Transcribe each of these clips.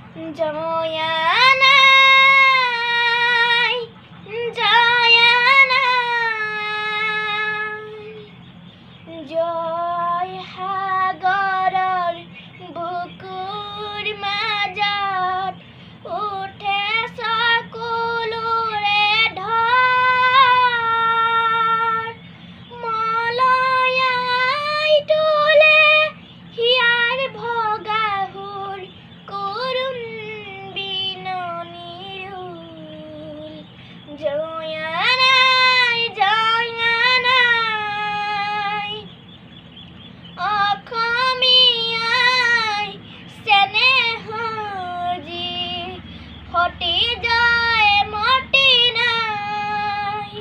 জয়া নাই জয়া নাই জয় সাগৰৰ বুকুৰ মাজত উঠে চকুলোৰে ঢল মলয়াই তোলে হিয়াৰ ভগা সুৰ কৰুণ বিননিৰ উল জয়া নাই জয়া নাই অসমীয়াই চেনেহৰ যি সতি যায় মতি নাই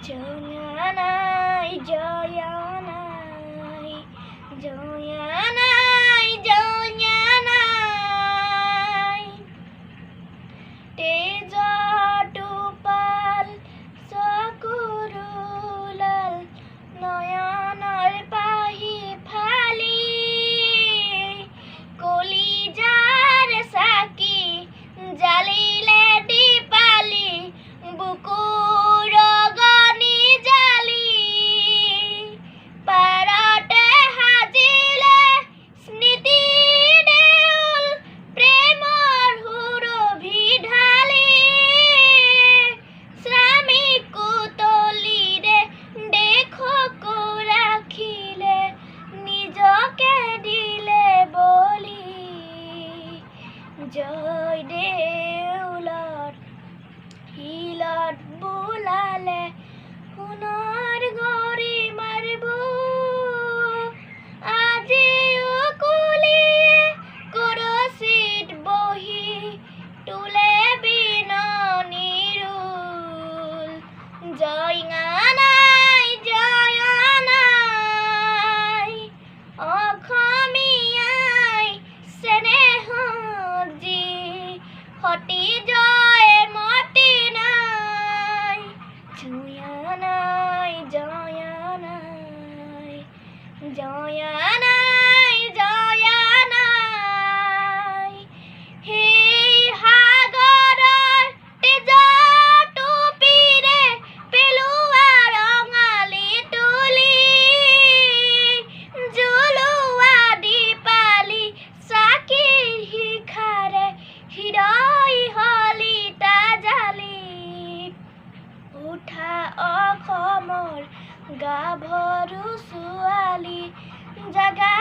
জয়া নাই জয়া নাই জয়া নাই জয়া নাই তেজৰ টোপাল চকুৰ ওলাল নয়নৰ পাহি ফালি কলিজাৰ চাকি জালিলে দীপালি বুকুৰ ৰগনি জালি পাৰতে সাজিলে স্মৃতি দেউল প্ৰেমৰ সুৰভি ঢালি শ্ৰামিক তলিৰে দেশকো ৰাখিলে নিজকে দিলে বলি জয় দেউলত শিলত বোলালে সোণৰ গৰিমাৰ বুক আজিও কুলিয়ে কৰচিত বহি তোলে বিননিৰ উল জয়া নাই জয়া নাই অসমীয়াই চেনেহৰ যি সতি যায় মতি নাই জয়া নাই জয়া নাই জয়া নাই জয়া নাই সেই সাগৰৰ তেজৰ টুপিৰে পেলোৱা ৰঙালী তুলি জ্বলোৱা দীপালি চাকিৰ শিখাৰে হৃদয় হলিতা জালি উঠা অসমৰ গাভৰু ছোৱালী জাগা